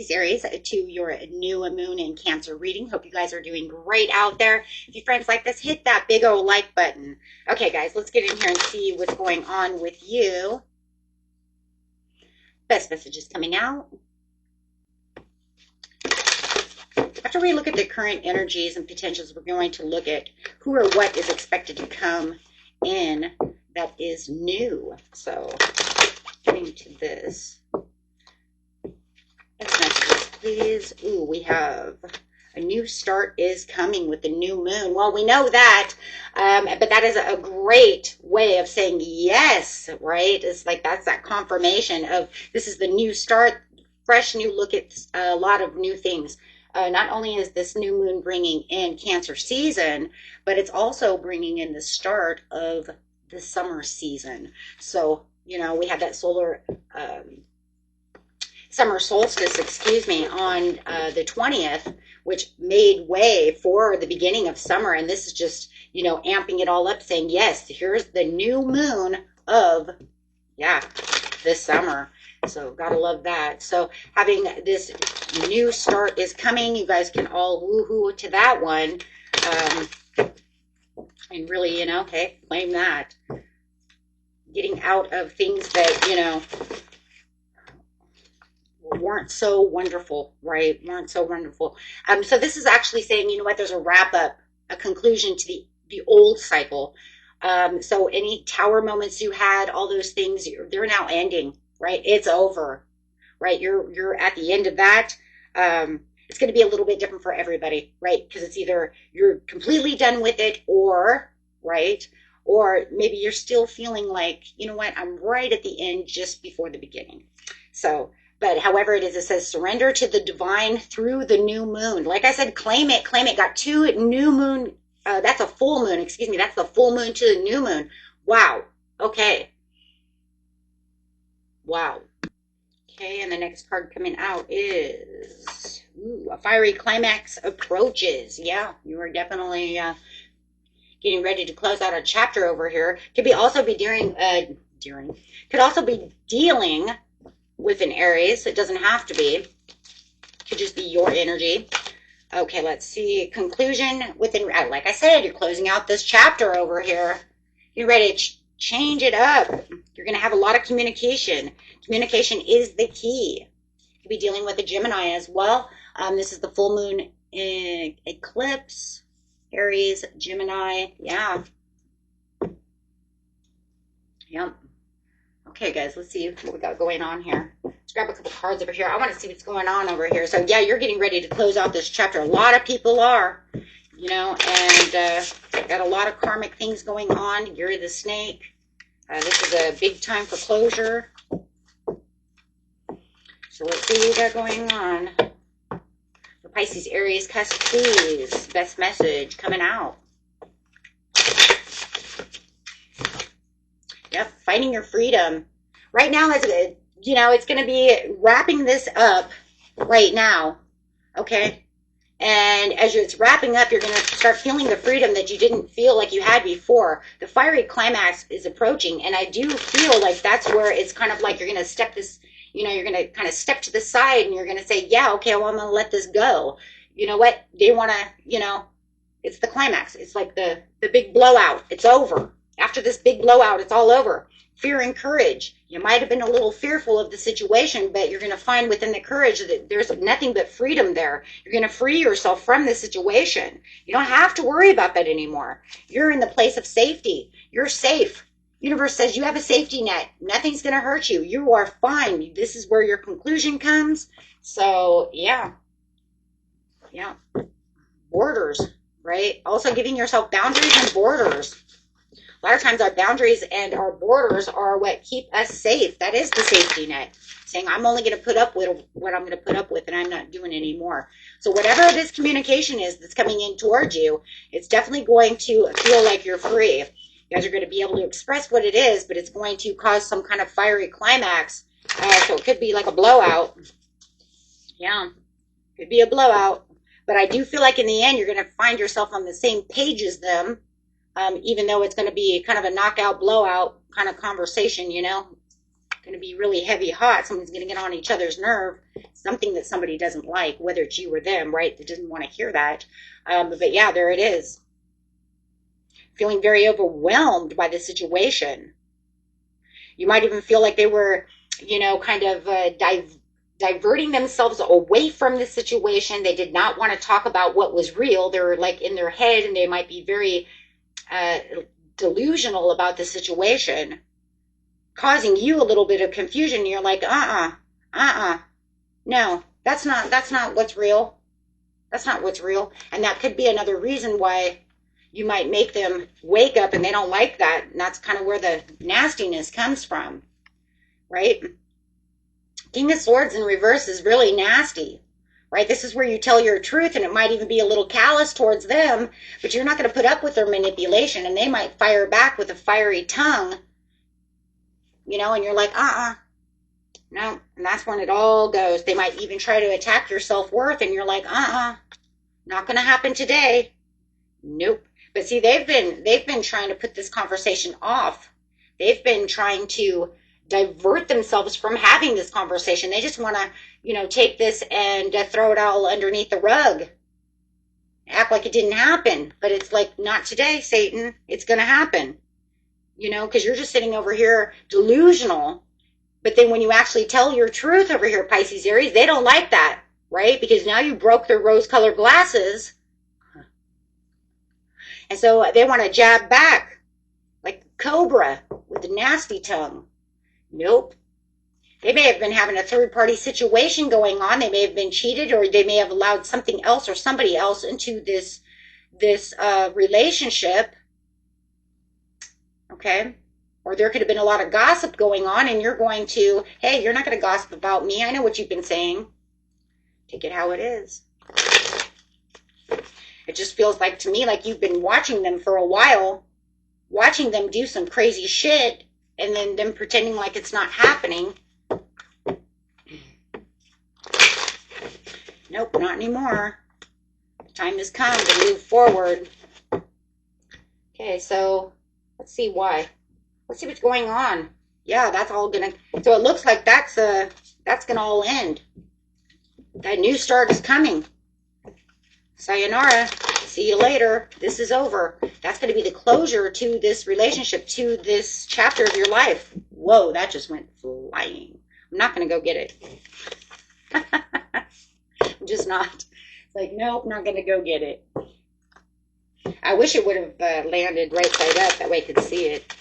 Pisces, Aries, to your new moon in Cancer reading. Hope you guys are doing great out there. If you friends like this, hit that big old like button. Okay, guys, let's get in here and see what's going on with you. Best messages coming out. After we look at the current energies and potentials, we're going to look at who or what is expected to come in that is new. So, getting to this. Best messages, please. Ooh, we have a new start is coming with the new moon. Well, we know that, but that is a great way of saying yes, right? It's like that's that confirmation of this is the new start, fresh new look at a lot of new things. Not only is this new moon bringing in Cancer season, but it's also bringing in the start of the summer season. So, you know, we had that summer solstice, on the 20th, which made way for the beginning of summer. And this is just, you know, amping it all up, saying, yes, here's the new moon of, this summer. So gotta love that. So having this new start is coming. You guys can all woohoo to that one. And really, you know, hey, claim that. Getting out of things that, you know, weren't so wonderful, right? Weren't so wonderful. So this is actually saying, you know what, there's a wrap up, a conclusion to the old cycle. So any tower moments you had, all those things, they're now ending, right? It's over, right? You're at the end of that. It's going to be a little bit different for everybody, right? Because it's either you're completely done with it or, right? Or maybe you're still feeling like, you know what, I'm right at the end just before the beginning. So, but however it is, it says surrender to the divine through the new moon. Like I said, claim it, claim it. Got two new moon. That's a full moon. Excuse me. That's the full moon to the new moon. Wow. Okay. Wow. Okay. And the next card coming out is a fiery climax approaches. Yeah, you are definitely getting ready to close out a chapter over here. Could also be could also be dealing with an Aries. It doesn't have to be. Could just be your energy. Okay, let's see. Conclusion within, like I said, you're closing out this chapter over here. You're ready to change it up. You're going to have a lot of communication. Communication is the key. You could be dealing with a Gemini as well. This is the full moon eclipse. Aries, Gemini. Yeah. Yep. Okay, guys, let's see what we got going on here. Let's grab a couple cards over here. I want to see what's going on over here. So, yeah, you're getting ready to close out this chapter. A lot of people are, you know, and got a lot of karmic things going on. You're the snake. This is a big time for closure. So let's see what we got going on. For Pisces, Aries, Cusp, please. Best message coming out. Yep, finding your freedom. Right now, you know, it's going to be wrapping this up right now, okay? And as it's wrapping up, you're going to start feeling the freedom that you didn't feel like you had before. The fiery climax is approaching, and I do feel like that's where it's kind of like you're going to step this, you know, you're going to kind of step to the side, and you're going to say, yeah, okay, well, I'm going to let this go. You know what? They want to, you know, it's the climax. It's like the big blowout. It's over. After this big blowout, it's all over. Fear and courage. You might have been a little fearful of the situation, but you're going to find within the courage that there's nothing but freedom there. You're going to free yourself from the situation. You don't have to worry about that anymore. You're in the place of safety. You're safe. Universe says you have a safety net. Nothing's going to hurt you. You are fine. This is where your conclusion comes. So, yeah. Yeah. Borders, right? Also giving yourself boundaries and borders. A lot of times our boundaries and our borders are what keep us safe. That is the safety net. Saying, I'm only going to put up with what I'm going to put up with, and I'm not doing anymore. So whatever this communication is that's coming in towards you, it's definitely going to feel like you're free. You guys are going to be able to express what it is, but it's going to cause some kind of fiery climax. So it could be like a blowout. Yeah, could be a blowout. But I do feel like in the end, you're going to find yourself on the same page as them. Even though it's going to be kind of a knockout, blowout kind of conversation, you know, going to be really heavy hot. Someone's going to get on each other's nerve. Something that somebody doesn't like, whether it's you or them, right? That doesn't want to hear that. But yeah, there it is. Feeling very overwhelmed by the situation. You might even feel like they were, you know, kind of diverting themselves away from the situation. They did not want to talk about what was real. They were like in their head, and they might be very delusional about the situation, causing you a little bit of confusion. You're like, no, that's not what's real. That's not what's real. And that could be another reason why you might make them wake up and they don't like that. And that's kind of where the nastiness comes from, right? King of Swords in reverse is really nasty, right? This is where you tell your truth, and it might even be a little callous towards them, but you're not going to put up with their manipulation, and they might fire back with a fiery tongue, you know, and you're like, no. And that's when it all goes. They might even try to attack your self-worth, and you're like, not going to happen today. Nope. But see, they've been trying to put this conversation off. They've been trying to divert themselves from having this conversation. They just want to, you know, take this and throw it all underneath the rug. Act like it didn't happen. But it's like, not today, Satan. It's going to happen. You know, because you're just sitting over here delusional. But then when you actually tell your truth over here, Pisces, Aries, they don't like that, right? Because now you broke their rose-colored glasses. And so they want to jab back like a cobra with a nasty tongue. Nope. They may have been having a third-party situation going on. They may have been cheated, or they may have allowed something else or somebody else into this relationship. Okay? Or there could have been a lot of gossip going on, and you're going to, hey, you're not going to gossip about me. I know what you've been saying. Take it how it is. It just feels like to me like you've been watching them for a while, watching them do some crazy shit, and then them pretending like it's not happening. Nope, not anymore. The time has come to move forward. Okay, so let's see why. Let's see what's going on. Yeah, that's all gonna. So it looks like that's gonna all end. That new start is coming. Sayonara. See you later. This is over. That's going to be the closure to this relationship, to this chapter of your life. Whoa, that just went flying. I'm not going to go get it. I'm just not. It's like, nope, not going to go get it. I wish it would have landed right side up. That way I could see it.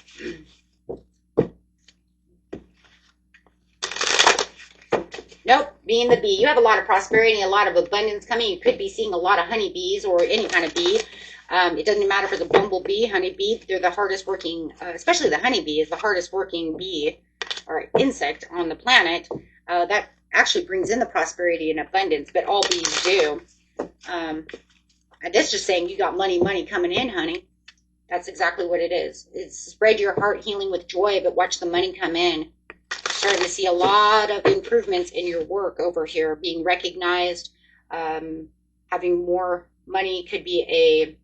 Nope, being the bee. You have a lot of prosperity, a lot of abundance coming. You could be seeing a lot of honeybees or any kind of bee. It doesn't matter if it's a bumblebee, honeybee. They're the hardest working, especially the honeybee is the hardest working bee or insect on the planet. That actually brings in the prosperity and abundance, but all bees do. And that's just saying you got money coming in, honey. That's exactly what it is. It's spread your heart healing with joy, but watch the money come in. Starting to see a lot of improvements in your work over here, being recognized, having more money. Could be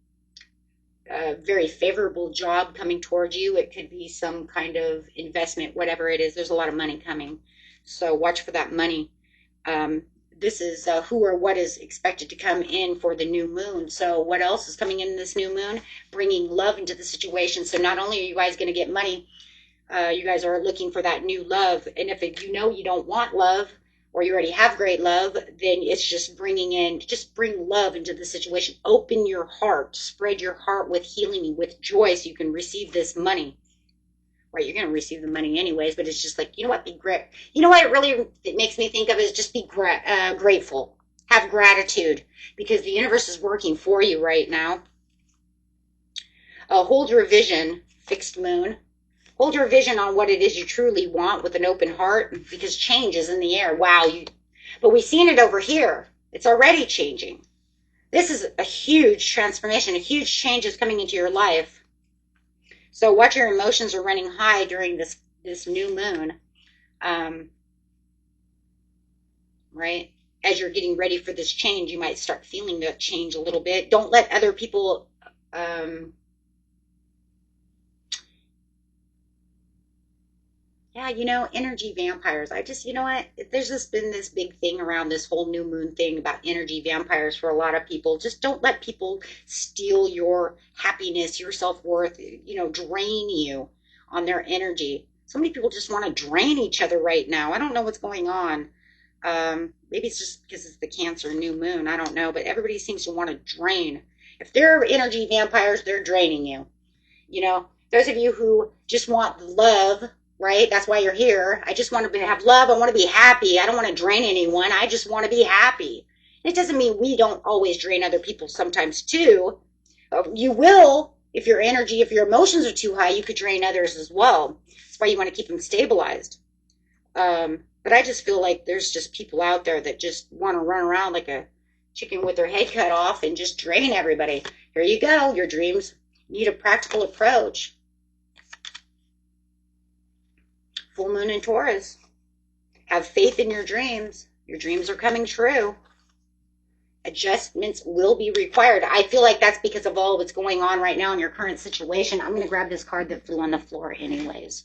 a very favorable job coming towards you. It could be some kind of investment, whatever it is. There's a lot of money coming. So watch for that money. This is who or what is expected to come in for the new moon. So what else is coming in this new moon? Bringing love into the situation. So not only are you guys going to get money, you guys are looking for that new love. And if you know you don't want love, or you already have great love, then it's just just bring love into the situation. Open your heart, spread your heart with healing, with joy, so you can receive this money. Right, you're going to receive the money anyways, but it's just like, you know what, you know what it makes me think of is just be grateful. Have gratitude, because the universe is working for you right now. Hold your vision, fixed moon. Hold your vision on what it is you truly want with an open heart, because change is in the air. Wow. But we've seen it over here. It's already changing. This is a huge transformation. A huge change is coming into your life. So watch your emotions are running high during this new moon. Right? As you're getting ready for this change, you might start feeling that change a little bit. Don't let other people... Yeah, energy vampires. I just, you know what? There's just been this big thing around this whole new moon thing about energy vampires for a lot of people. Just don't let people steal your happiness, your self-worth, drain you on their energy. So many people just want to drain each other right now. I don't know what's going on. Maybe it's just because it's the Cancer new moon. I don't know, but everybody seems to want to drain. If they're energy vampires, they're draining you. Those of you who just want love, right? That's why you're here. I just want to have love. I want to be happy. I don't want to drain anyone. I just want to be happy. It doesn't mean we don't always drain other people sometimes too. You will, if your energy, if your emotions are too high, you could drain others as well. That's why you want to keep them stabilized. But I just feel like there's just people out there that just want to run around like a chicken with their head cut off and just drain everybody. Here you go. Your dreams need a practical approach. Full moon in Taurus. Have faith in your dreams. Your dreams are coming true. Adjustments will be required. I feel like that's because of all what's going on right now in your current situation. I'm going to grab this card that flew on the floor anyways.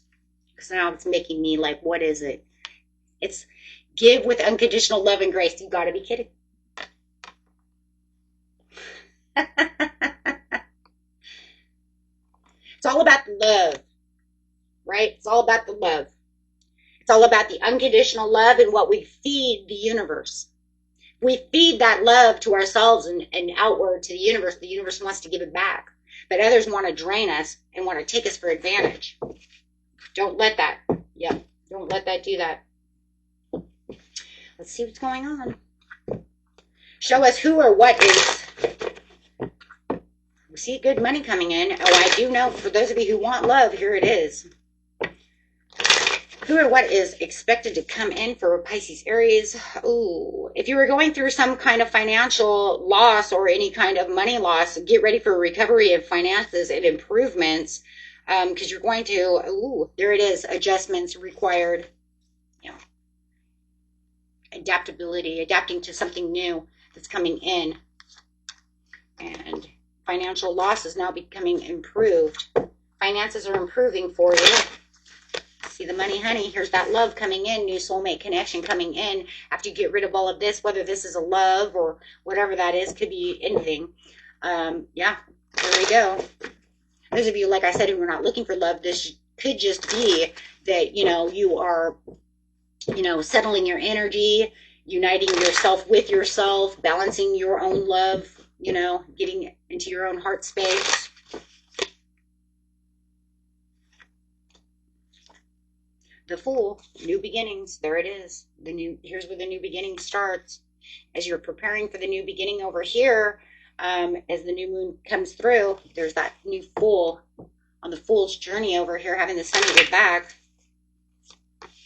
Because now it's making me like, what is it? It's give with unconditional love and grace. You got to be kidding. It's all about the love, right? It's all about the love. It's all about the unconditional love and what we feed the universe. We feed that love to ourselves and outward to the universe. The universe wants to give it back. But others want to drain us and want to take us for advantage. Don't let that. Yeah, don't let that do that. Let's see what's going on. Show us who or what is. We see good money coming in. Oh, I do know for those of you who want love, here it is. Who or what is expected to come in for Pisces, Aries? Ooh, if you were going through some kind of financial loss or any kind of money loss, get ready for recovery of finances and improvements because you're going to, ooh, there it is, adjustments required. Adaptability, adapting to something new that's coming in. And financial loss is now becoming improved. Finances are improving for you. See the money, honey. Here's that love coming in, new soulmate connection coming in. After you get rid of all of this, whether this is a love or whatever that is, could be anything. Yeah, there we go. Those of you, like I said, who are not looking for love, this could just be that, you are, settling your energy, uniting yourself with yourself, balancing your own love, getting into your own heart space. The Fool, new beginnings. There it is. Here's where the new beginning starts. As you're preparing for the new beginning over here, as the new moon comes through, there's that new Fool on the Fool's journey over here, having the sun at your back.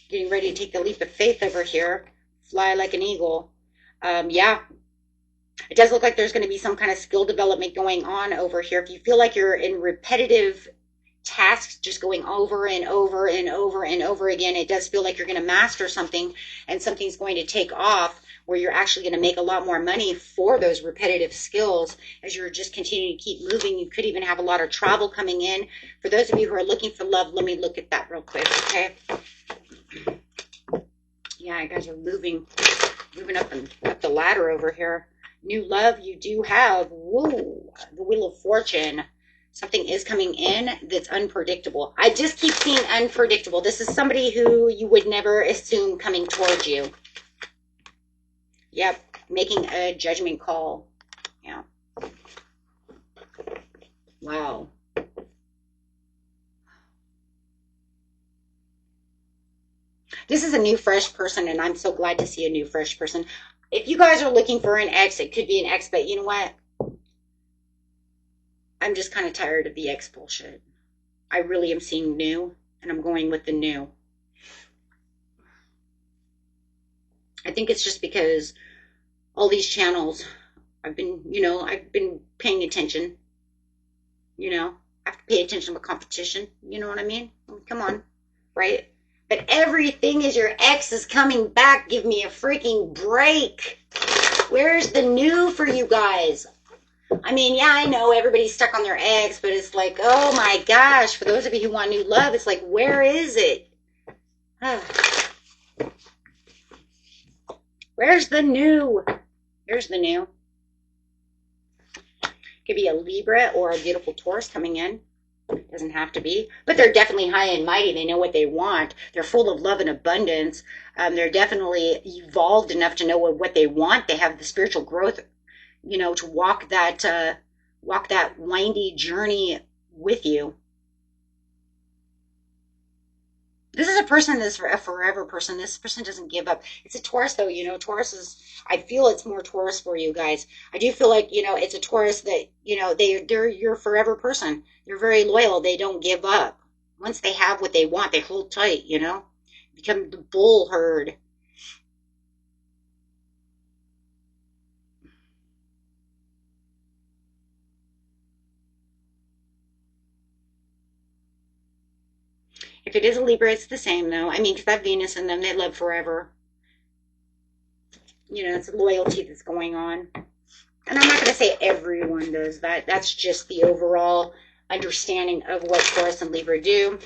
Getting ready to take the leap of faith over here. Fly like an eagle. Yeah. It does look like there's going to be some kind of skill development going on over here. If you feel like you're in repetitive tasks, just going over and over and over and over again, it does feel like you're going to master something and something's going to take off where you're actually going to make a lot more money for those repetitive skills as you're just continuing to keep moving. You could even have a lot of travel coming in. For those of you who are looking for love, let me look at that real quick, okay? Yeah, you guys are moving up the ladder over here. New love you do have. Woo, the Wheel of Fortune. Something is coming in that's unpredictable. I just keep seeing unpredictable. This is somebody who you would never assume coming towards you. Yep, making a judgment call. Yeah. Wow. This is a new, fresh person, and I'm so glad to see a new, fresh person. If you guys are looking for an ex, it could be an ex, but you know what? I'm just kind of tired of the ex bullshit. I really am seeing new, and I'm going with the new. I think it's just because all these channels, I've been paying attention. I have to pay attention to competition. You know what I mean? Come on, right? But everything is your ex is coming back. Give me a freaking break. Where's the new for you guys? I mean, yeah, I know everybody's stuck on their ex, but it's like, oh my gosh, for those of you who want new love, it's like, where is it? Where's the new? Here's the new. Could be a Libra or a beautiful Taurus coming in. Doesn't have to be, but they're definitely high and mighty. They know what they want. They're full of love and abundance. They're definitely evolved enough to know what they want. They have the spiritual growth, to walk that windy journey with you. This is a person that's a forever person. This person doesn't give up. It's a Taurus, though. Taurus is, I feel it's more Taurus for you guys. I do feel like, it's a Taurus that, they're your forever person. They're very loyal. They don't give up. Once they have what they want, they hold tight, become the bull herd. If it is a Libra, it's the same, though. I mean, because I have Venus in them, they love forever. It's loyalty that's going on. And I'm not going to say everyone does that. That's just the overall understanding of what Taurus and Libra do.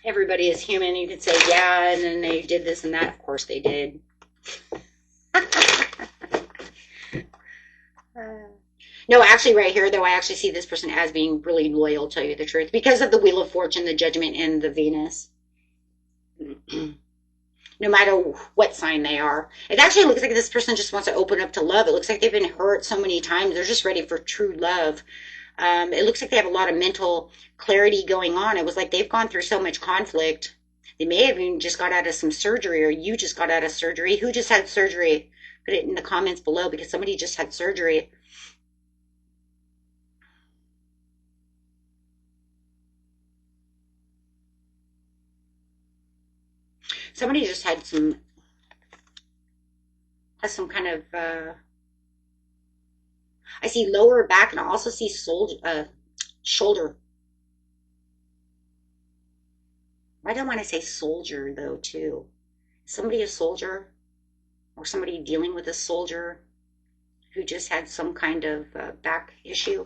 Everybody is human. You could say, yeah, and then they did this and that. Of course they did. No, actually right here, though, I actually see this person as being really loyal, tell you the truth, because of the Wheel of Fortune, the Judgment, and the Venus. No matter what sign they are. It actually looks like this person just wants to open up to love. It looks like they've been hurt so many times. They're just ready for true love. It looks like they have a lot of mental clarity going on. It was like they've gone through so much conflict. They may have even just got out of some surgery, or you just got out of surgery. Who just had surgery? Put it in the comments below, because somebody just had surgery. Somebody just had some kind of, I see lower back, and I also see shoulder. Why do I want to say soldier, though, too? Is somebody a soldier? Or somebody dealing with a soldier who just had some kind of back issue?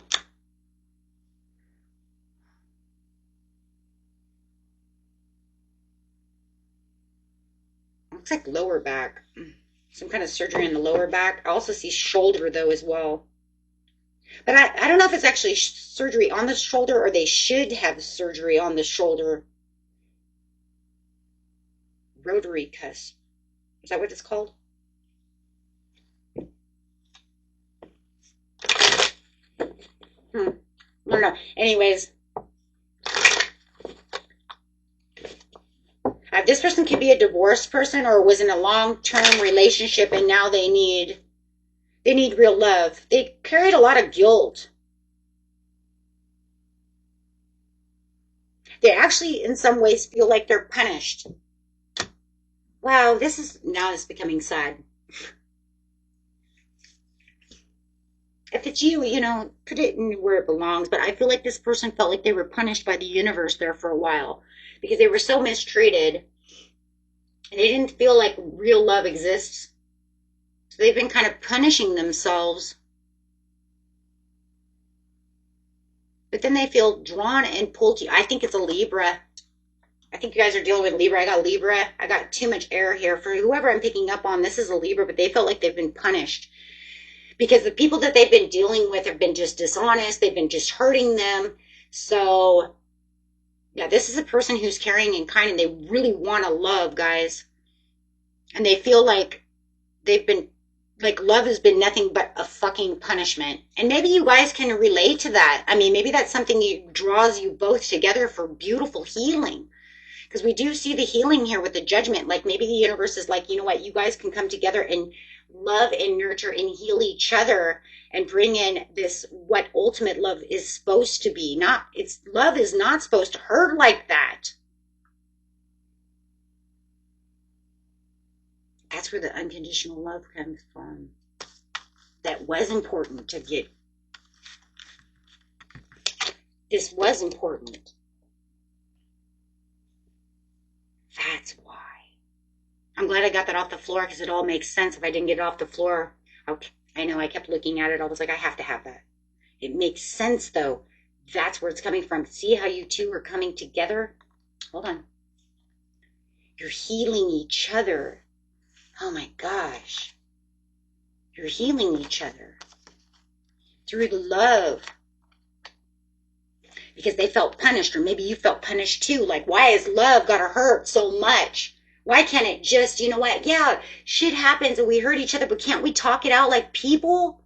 Looks like lower back. Some kind of surgery in the lower back. I also see shoulder, though, as well. But I don't know if it's actually surgery on the shoulder, or they should have surgery on the shoulder. Rotary cusp. Is that what it's called? I don't know. Anyways. This person could be a divorced person, or was in a long-term relationship, and now they need real love. They carried a lot of guilt. They actually, in some ways, feel like they're punished. Wow, now it's becoming sad. If it's you, put it in where it belongs. But I feel like this person felt like they were punished by the universe there for a while, because they were so mistreated. And they didn't feel like real love exists. So they've been kind of punishing themselves. But then they feel drawn and pulled to you. I think it's a Libra. I think you guys are dealing with Libra. I got Libra. I got too much air here. For whoever I'm picking up on, this is a Libra, but they felt like they've been punished. Because the people that they've been dealing with have been just dishonest. They've been just hurting them. So, yeah, this is a person who's caring and kind, and they really want to love, guys. And they feel like they've been, like, love has been nothing but a fucking punishment. And maybe you guys can relate to that. I mean, maybe that's something that draws you both together for beautiful healing. Because we do see the healing here with the Judgment. Like, maybe the universe is like, you know what, you guys can come together and love and nurture and heal each other and bring in this, what ultimate love is supposed to be. Love is not supposed to hurt like that. That's where the unconditional love comes from. That was important to get. This was important. That's why. I'm glad I got that off the floor, because it all makes sense. If I didn't get it off the floor, okay. I know, I kept looking at it. I was like, I have to have that. It makes sense, though. That's where it's coming from. See how you two are coming together? Hold on. You're healing each other. Oh my gosh. You're healing each other through the love. Because they felt punished, or maybe you felt punished too. Like, why is love gotta hurt so much? Why can't it just, you know what? Yeah, shit happens and we hurt each other, but can't we talk it out like people?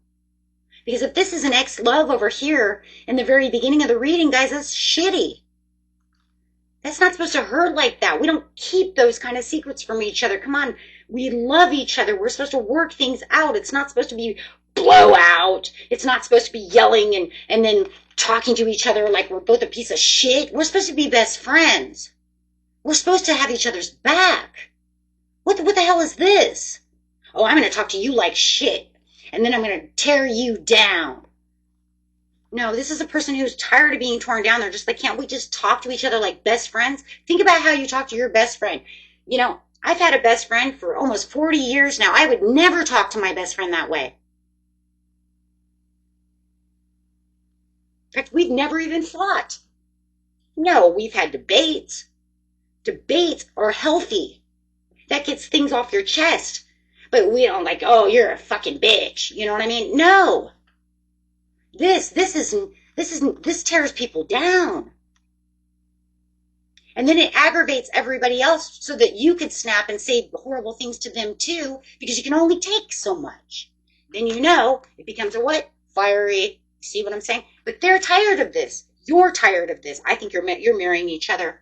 Because if this is an ex-love over here in the very beginning of the reading, guys, that's shitty. That's not supposed to hurt like that. We don't keep those kind of secrets from each other. Come on. We love each other. We're supposed to work things out. It's not supposed to be blowout. It's not supposed to be yelling and then talking to each other like we're both a piece of shit. We're supposed to be best friends. We're supposed to have each other's back. What the hell is this? Oh, I'm going to talk to you like shit. And then I'm going to tear you down. No, this is a person who's tired of being torn down. They're just like, can't we just talk to each other like best friends? Think about how you talk to your best friend. You know, I've had a best friend for almost 40 years now. I would never talk to my best friend that way. In fact, we've never even fought. No, we've had debates. Debates are healthy. That gets things off your chest. But we don't like, oh, you're a fucking bitch. You know what I mean? No. This tears people down. And then it aggravates everybody else so that you could snap and say horrible things to them too, because you can only take so much. Then you know it becomes a what? Fiery. See what I'm saying? But they're tired of this. You're tired of this. I think you're mirroring each other.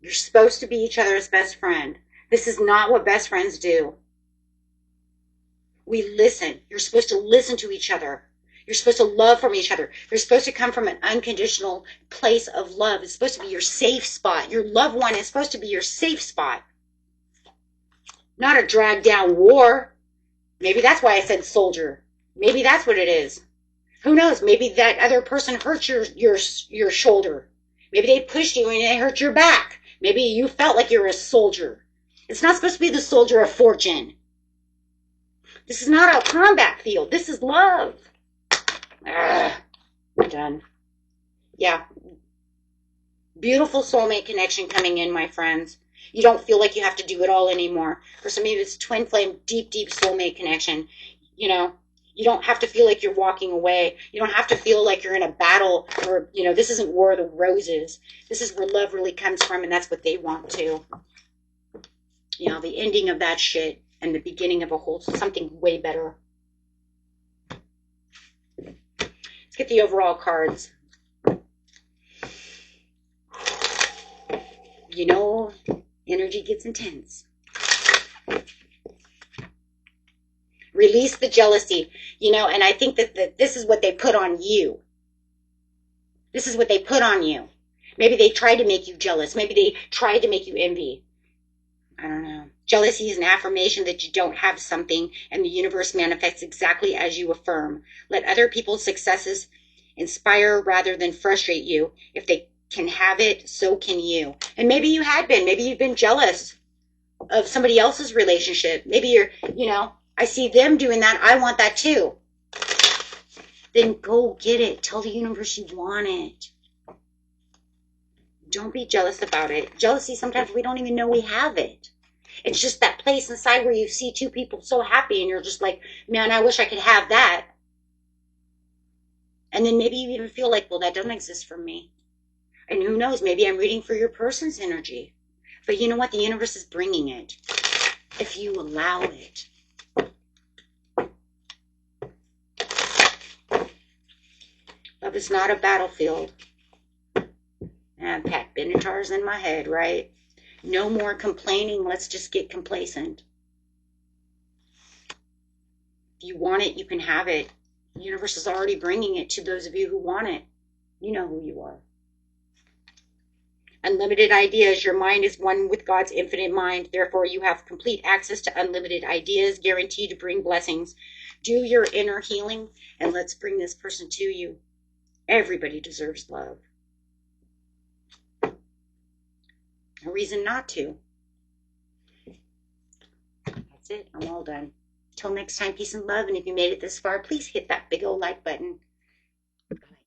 You're supposed to be each other's best friend. This is not what best friends do. We listen. You're supposed to listen to each other. You're supposed to love from each other. You're supposed to come from an unconditional place of love. It's supposed to be your safe spot. Your loved one is supposed to be your safe spot. Not a dragged down war. Maybe that's why I said soldier. Maybe that's what it is. Who knows? Maybe that other person hurt your shoulder. Maybe they pushed you and they hurt your back. Maybe you felt like you were a soldier. It's not supposed to be the soldier of fortune. This is not a combat field. This is love. I'm done. Yeah. Beautiful soulmate connection coming in, my friends. You don't feel like you have to do it all anymore. For some of you, it's twin flame, deep, deep soulmate connection. You know, you don't have to feel like you're walking away. You don't have to feel like you're in a battle or, you know, this isn't War of the Roses. This is where love really comes from, and that's what they want too. You know, the ending of that shit and the beginning of a whole something way better. Let's get the overall cards. You know, energy gets intense. Release the jealousy, you know, and I think that this is what they put on you. This is what they put on you. Maybe they tried to make you jealous. Maybe they tried to make you envy. I don't know. Jealousy is an affirmation that you don't have something, and the universe manifests exactly as you affirm. Let other people's successes inspire rather than frustrate you. If they can have it, so can you. And maybe you had been. Maybe you've been jealous of somebody else's relationship. Maybe you're, you know, I see them doing that. I want that too. Then go get it. Tell the universe you want it. Don't be jealous about it. Jealousy, sometimes we don't even know we have it. It's just that place inside where you see two people so happy and you're just like, man, I wish I could have that. And then maybe you even feel like, well, that doesn't exist for me. And who knows, maybe I'm reading for your person's energy. But you know what? The universe is bringing it if you allow it. Love is not a battlefield. And Pat Benatar's in my head, right? No more complaining. Let's just get complacent. If you want it, you can have it. The universe is already bringing it to those of you who want it. You know who you are. Unlimited ideas. Your mind is one with God's infinite mind. Therefore, you have complete access to unlimited ideas, guaranteed to bring blessings. Do your inner healing, and let's bring this person to you. Everybody deserves love. No reason not to. That's it. I'm all done. Till next time, peace and love. And if you made it this far, please hit that big old like button.